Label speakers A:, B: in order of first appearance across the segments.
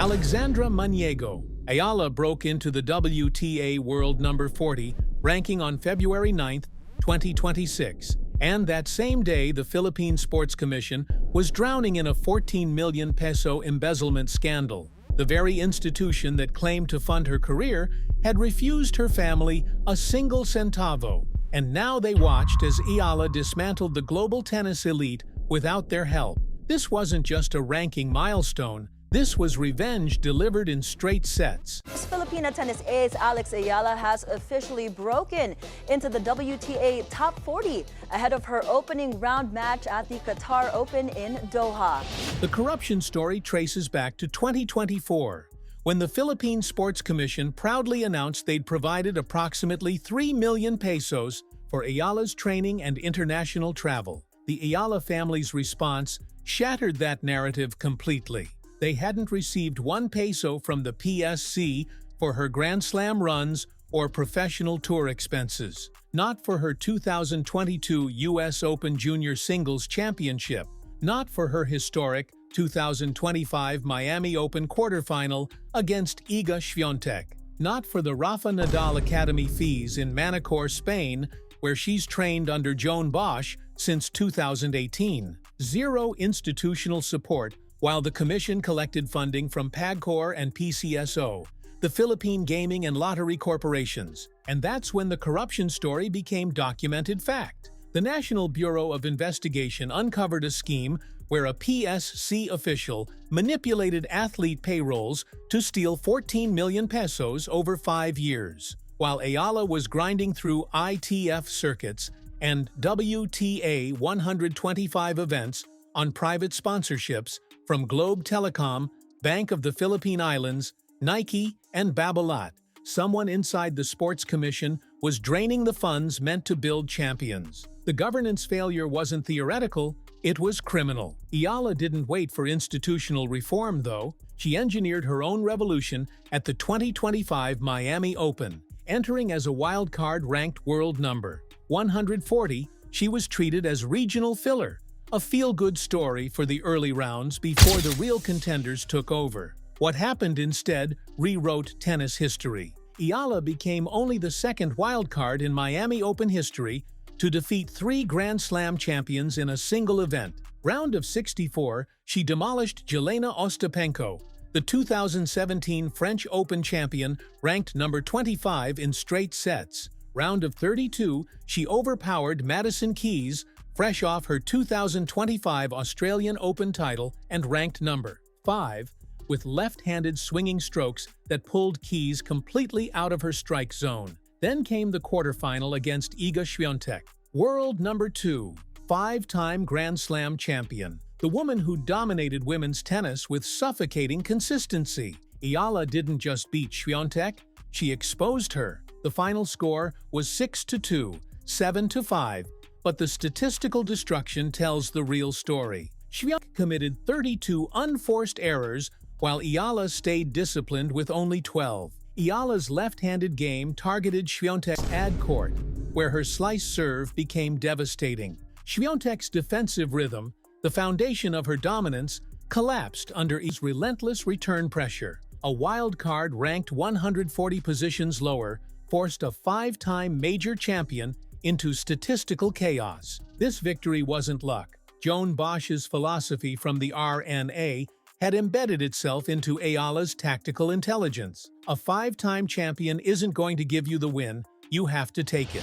A: Alexandra Maniego. Ayala broke into the WTA World number 40 ranking on February 9, 2026. And that same day, the Philippine Sports Commission was drowning in a 14 million peso embezzlement scandal. The very institution that claimed to fund her career had refused her family a single centavo. And now they watched as Eala dismantled the global tennis elite without their help. This wasn't just a ranking milestone. This was revenge delivered in straight sets.
B: Filipina tennis ace Alex Ayala has officially broken into the WTA top 40 ahead of her opening round match at the Qatar Open in Doha.
A: The corruption story traces back to 2024, when the Philippine Sports Commission proudly announced they'd provided approximately 3 million pesos for Ayala's training and international travel. The Ayala family's response shattered that narrative completely. They hadn't received 1 peso from the PSC for her Grand Slam runs or professional tour expenses, not for her 2022 U.S. Open Junior Singles Championship, not for her historic 2025 Miami Open quarterfinal against Iga Swiatek, not for the Rafa Nadal Academy fees in Manacor, Spain, where she's trained under Joan Bosch since 2018. Zero institutional support while the Commission collected funding from PAGCOR and PCSO, the Philippine Gaming and Lottery Corporations. And that's when the corruption story became documented fact. The National Bureau of Investigation uncovered a scheme where a PSC official manipulated athlete payrolls to steal 14 million pesos over 5 years. While Ayala was grinding through ITF circuits and WTA 125 events on private sponsorships from Globe Telecom, Bank of the Philippine Islands, Nike, and Babolat, someone inside the Sports Commission was draining the funds meant to build champions. The governance failure wasn't theoretical, it was criminal. Ayala didn't wait for institutional reform, though. She engineered her own revolution at the 2025 Miami Open. Entering as a wildcard ranked world number 140, she was treated as regional filler, a feel-good story for the early rounds before the real contenders took over. What happened instead rewrote tennis history. Ayala became only the second wildcard in Miami Open history to defeat 3 Grand Slam champions in a single event. Round of 64, she demolished Jelena Ostapenko, the 2017 French Open champion, ranked number 25 in straight sets. Round of 32, she overpowered Madison Keys, fresh off her 2025 Australian Open title and ranked number 5, with left-handed swinging strokes that pulled Keys completely out of her strike zone. Then came the quarterfinal against Iga Swiatek, world number 2, 5-time Grand Slam champion, the woman who dominated women's tennis with suffocating consistency. Ayala didn't just beat Swiatek, she exposed her. The final score was 6-2, 7-5, but the statistical destruction tells the real story. Swiatek committed 32 unforced errors, while Ayala stayed disciplined with only 12. Ayala's left-handed game targeted Swiatek's ad court, where her slice serve became devastating. Swiatek's defensive rhythm, the foundation of her dominance, collapsed under Iga's relentless return pressure. A wild card ranked 140 positions lower forced a 5-time major champion into statistical chaos. This victory wasn't luck. Joan Bosch's philosophy from the RNA had embedded itself into Ayala's tactical intelligence. A 5-time champion isn't going to give you the win, you have to take it.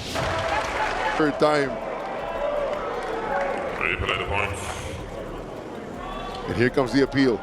C: Third time.
D: Ready for the points.
C: And here comes the appeal.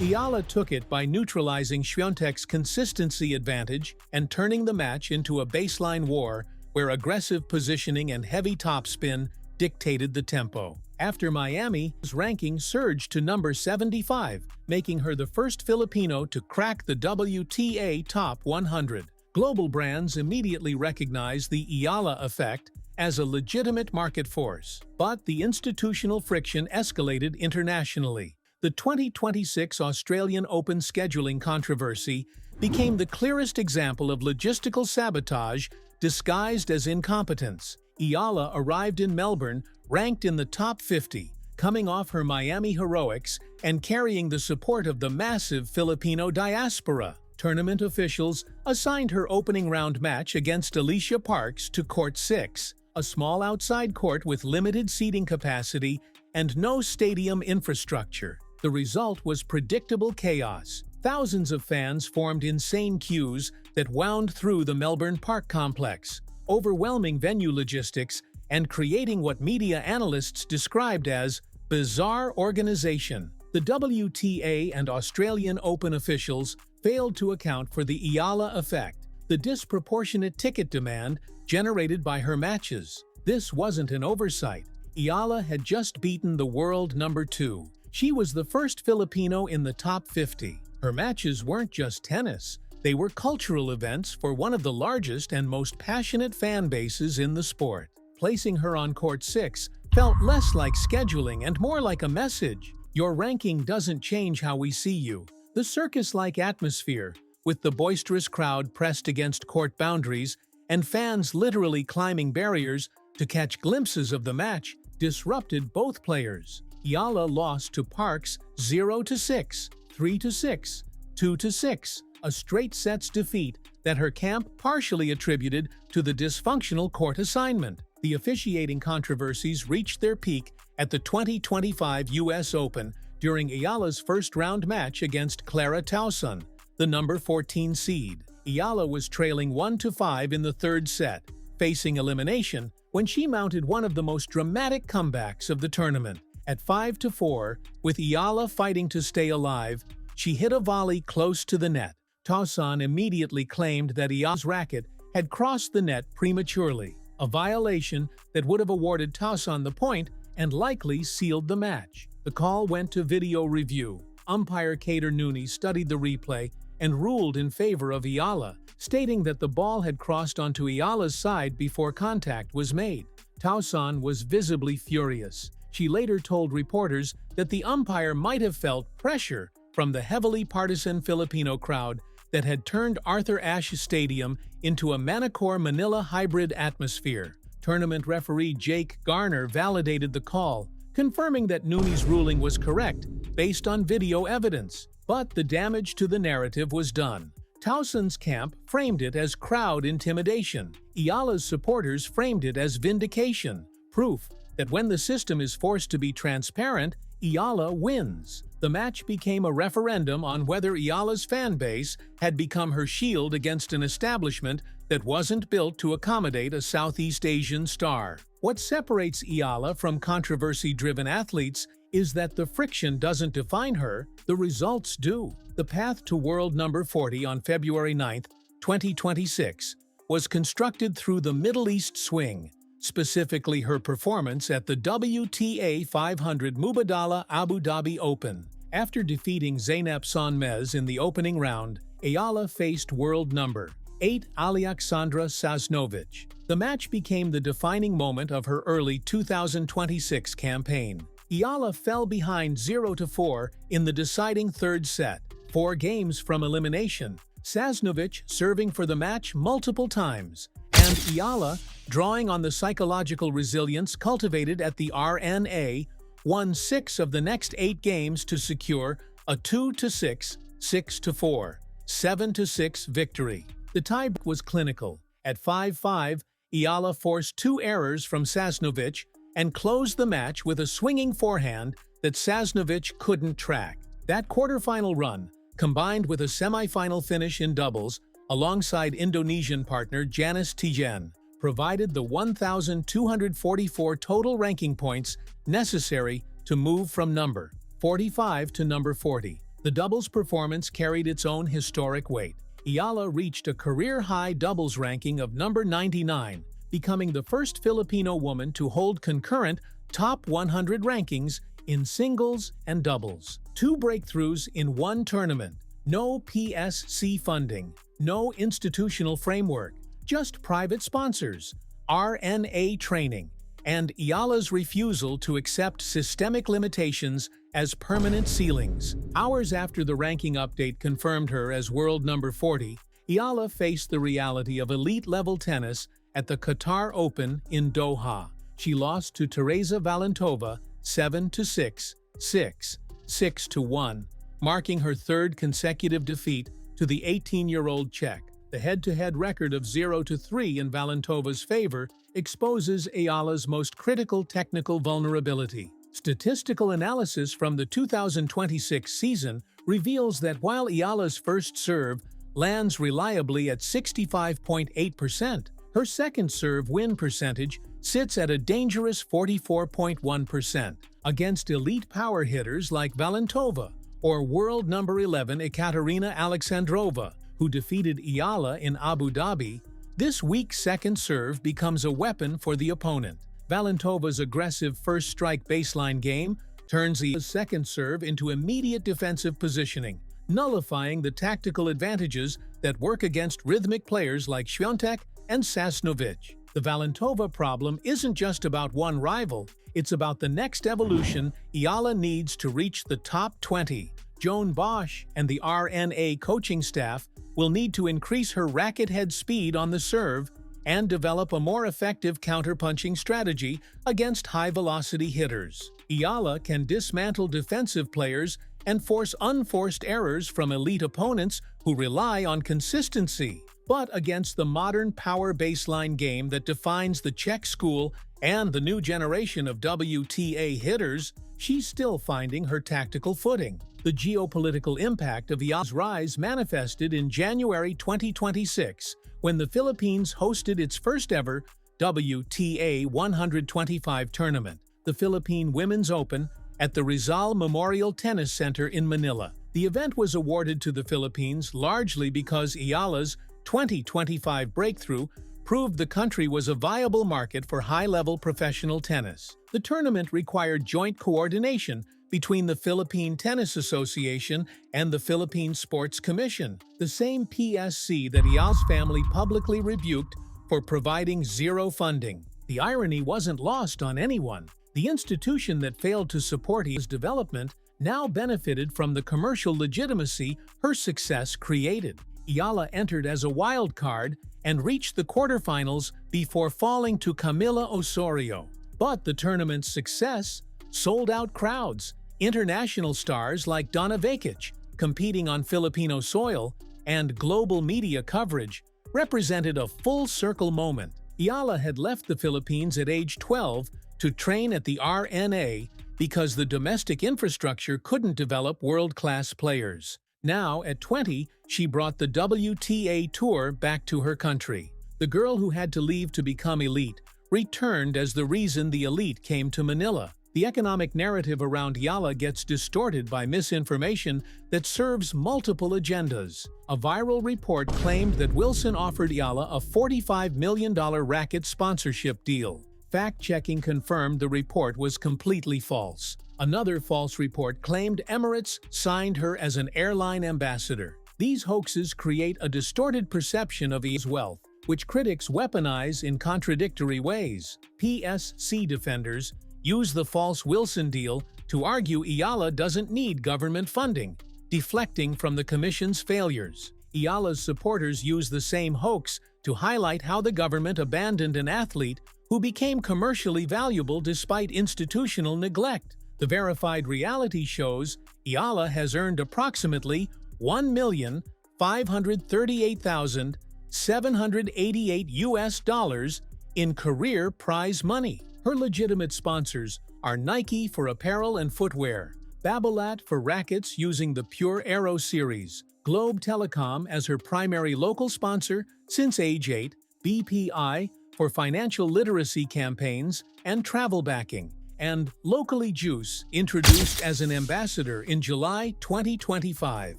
A: Ayala took it by neutralizing Swiatek's consistency advantage and turning the match into a baseline war where aggressive positioning and heavy topspin dictated the tempo. After Miami, his ranking surged to number 75, making her the first Filipino to crack the WTA Top 100. Global brands immediately recognized the Ayala effect as a legitimate market force, but the institutional friction escalated internationally. The 2026 Australian Open scheduling controversy became the clearest example of logistical sabotage disguised as incompetence. Eala arrived in Melbourne ranked in the top 50, coming off her Miami heroics and carrying the support of the massive Filipino diaspora. Tournament officials assigned her opening round match against Alicia Parks to Court 6, a small outside court with limited seating capacity and no stadium infrastructure. The result was predictable chaos. Thousands of fans formed insane queues that wound through the Melbourne Park complex, overwhelming venue logistics and creating what media analysts described as bizarre organization. The WTA and Australian Open officials failed to account for the Eala effect, the disproportionate ticket demand generated by her matches. This wasn't an oversight. Ayala had just beaten the world number 2. She was the first Filipino in the top 50. Her matches weren't just tennis, they were cultural events for one of the largest and most passionate fan bases in the sport. Placing her on Court 6 felt less like scheduling and more like a message. Your ranking doesn't change how we see you. The circus-like atmosphere, with the boisterous crowd pressed against court boundaries and fans literally climbing barriers to catch glimpses of the match, disrupted both players. Ayala lost to Parks 0-6, 3-6, 2-6, a straight sets defeat that her camp partially attributed to the dysfunctional court assignment. The officiating controversies reached their peak at the 2025 U.S. Open during Ayala's first-round match against Clara Tauson, the number 14 seed. Ayala was trailing 1-5 in the third set, facing elimination when she mounted one of the most dramatic comebacks of the tournament. At 5-4, with Ayala fighting to stay alive, she hit a volley close to the net. Tauson immediately claimed that Ayala's racket had crossed the net prematurely, a violation that would have awarded Tauson the point and likely sealed the match. The call went to video review. Umpire Kader Nunes studied the replay and ruled in favor of Ayala, stating that the ball had crossed onto Ayala's side before contact was made. Tauson was visibly furious. She later told reporters that the umpire might have felt pressure from the heavily partisan Filipino crowd that had turned Arthur Ashe Stadium into a Manacor Manila hybrid atmosphere. Tournament referee Jake Garner validated the call, confirming that Nunes' ruling was correct based on video evidence. But the damage to the narrative was done. Tauson's camp framed it as crowd intimidation. Ayala's supporters framed it as vindication, proof that when the system is forced to be transparent, Ayala wins. The match became a referendum on whether Ayala's fan base had become her shield against an establishment that wasn't built to accommodate a Southeast Asian star. What separates Ayala from controversy-driven athletes is that the friction doesn't define her, the results do. The path to world number 40 on February 9, 2026, was constructed through the Middle East swing, specifically her performance at the WTA 500 Mubadala Abu Dhabi Open. After defeating Zeynep Sonmez in the opening round, Ayala faced world number 8 Alexandra Sasnovich. The match became the defining moment of her early 2026 campaign. Ayala fell behind 0-4 in the deciding third set, 4 games from elimination. Sasnovich serving for the match multiple times, and Ayala, drawing on the psychological resilience cultivated at the RNA, won 6 of the next 8 games to secure a 2-6, 6-4, 7-6 victory. The tie was clinical. At 5-5, Ayala forced 2 errors from Sasnovich and closed the match with a swinging forehand that Sasnovich couldn't track. That quarterfinal run, combined with a semifinal finish in doubles alongside Indonesian partner Janice Tijen, provided the 1,244 total ranking points necessary to move from number 45 to number 40. The doubles performance carried its own historic weight. Ayala reached a career-high doubles ranking of number 99, becoming the first Filipino woman to hold concurrent top 100 rankings in singles and doubles. 2 breakthroughs in one tournament. No PSC funding, no institutional framework, just private sponsors, RNA training, and Ayala's refusal to accept systemic limitations as permanent ceilings. Hours after the ranking update confirmed her as world number 40, Ayala faced the reality of elite-level tennis at the Qatar Open in Doha. She lost to Teresa Valentova 7-6, 6, 6-1, marking her third consecutive defeat to the 18-year-old Czech. The head-to-head record of 0-3 in Valentova's favor exposes Ayala's most critical technical vulnerability. Statistical analysis from the 2026 season reveals that while Ayala's first serve lands reliably at 65.8%, her second serve win percentage sits at a dangerous 44.1% against elite power hitters like Valentova or world number 11 Ekaterina Alexandrova, who defeated Eala in Abu Dhabi. This weak second serve becomes a weapon for the opponent. Valentova's aggressive first strike baseline game turns Eala's second serve into immediate defensive positioning, nullifying the tactical advantages that work against rhythmic players like Świątek and Sasnovic. The Valentova problem isn't just about one rival, it's about the next evolution Eala needs to reach the top 20. Joan Bosch and the RNA coaching staff will need to increase her racket head speed on the serve and develop a more effective counterpunching strategy against high-velocity hitters. Eala can dismantle defensive players and force unforced errors from elite opponents who rely on consistency. But against the modern power baseline game that defines the Czech school and the new generation of WTA hitters, she's still finding her tactical footing. The geopolitical impact of Ayala's rise manifested in January 2026, when the Philippines hosted its first-ever WTA 125 tournament, the Philippine Women's Open, at the Rizal Memorial Tennis Center in Manila. The event was awarded to the Philippines largely because Ayala's 2025 breakthrough proved the country was a viable market for high-level professional tennis. The tournament required joint coordination between the Philippine Tennis Association and the Philippine Sports Commission, the same PSC that Ayala's family publicly rebuked for providing zero funding. The irony wasn't lost on anyone. The institution that failed to support Ayala's development now benefited from the commercial legitimacy her success created. Ayala entered as a wild card and reached the quarterfinals before falling to Camila Osorio. But the tournament's success, sold-out crowds, international stars like Donna Vekic competing on Filipino soil, and global media coverage represented a full-circle moment. Ayala had left the Philippines at age 12 to train at the RNA because the domestic infrastructure couldn't develop world-class players. Now, at 20, she brought the WTA Tour back to her country. The girl who had to leave to become elite returned as the reason the elite came to Manila. The economic narrative around Ayala gets distorted by misinformation that serves multiple agendas. A viral report claimed that Wilson offered Ayala a $45 million racket sponsorship deal. Fact-checking confirmed the report was completely false. Another false report claimed Emirates signed her as an airline ambassador. These hoaxes create a distorted perception of Ayala's wealth, which critics weaponize in contradictory ways. PSC defenders use the false Wilson deal to argue Ayala doesn't need government funding, deflecting from the Commission's failures. Ayala's supporters use the same hoax to highlight how the government abandoned an athlete who became commercially valuable despite institutional neglect. The verified reality shows Ayala has earned approximately $1,538,788 in career prize money. Her legitimate sponsors are Nike for apparel and footwear, Babolat for rackets using the Pure Aero series, Globe Telecom as her primary local sponsor since age 8, BPI for financial literacy campaigns and travel backing, and Locally Juice, introduced as an ambassador in July 2025.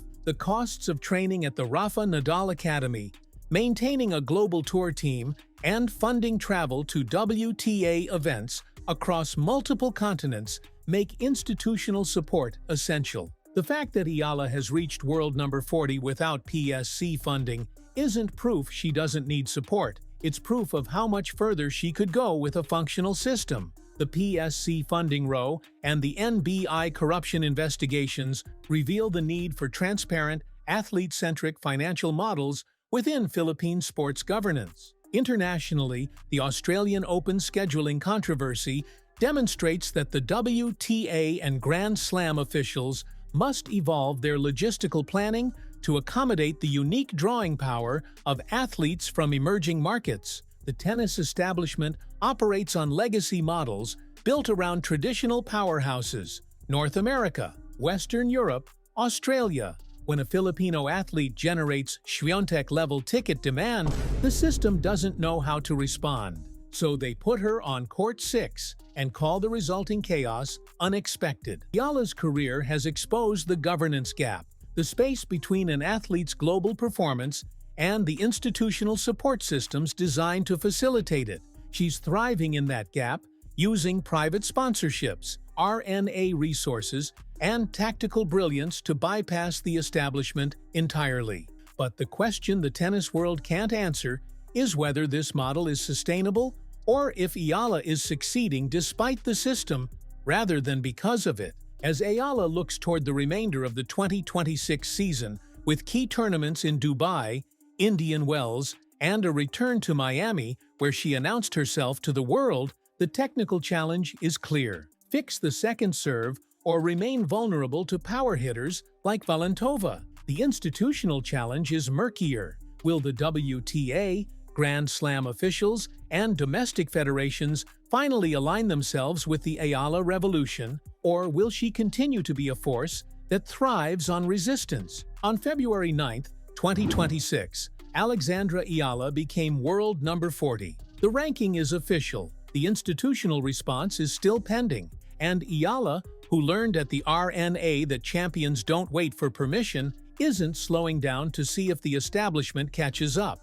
A: The costs of training at the Rafa Nadal Academy, maintaining a global tour team, and funding travel to WTA events across multiple continents make institutional support essential. The fact that Ayala has reached world number 40 without PSC funding isn't proof she doesn't need support. It's proof of how much further she could go with a functional system. The PSC funding row and the NBI corruption investigations reveal the need for transparent, athlete-centric financial models within Philippine sports governance. Internationally, the Australian Open scheduling controversy demonstrates that the WTA and Grand Slam officials must evolve their logistical planning to accommodate the unique drawing power of athletes from emerging markets. The tennis establishment operates on legacy models built around traditional powerhouses: North America, Western Europe, Australia. When a Filipino athlete generates Świątek-level ticket demand, the system doesn't know how to respond. So they put her on court 6 and call the resulting chaos unexpected. Ayala's career has exposed the governance gap, the space between an athlete's global performance and the institutional support systems designed to facilitate it. She's thriving in that gap, using private sponsorships, RNA resources, and tactical brilliance to bypass the establishment entirely. But the question the tennis world can't answer is whether this model is sustainable or if Ayala is succeeding despite the system rather than because of it. As Ayala looks toward the remainder of the 2026 season, with key tournaments in Dubai, Indian Wells, and a return to Miami where she announced herself to the world, the technical challenge is clear. Fix the second serve or remain vulnerable to power hitters like Valentova. The institutional challenge is murkier. Will the WTA, Grand Slam officials, and domestic federations finally align themselves with the Ayala revolution, or will she continue to be a force that thrives on resistance? On February 9, 2026, Alexandra Ayala became world number 40. The ranking is official. The institutional response is still pending, and Ayala, who learned at the RNA that champions don't wait for permission, isn't slowing down to see if the establishment catches up.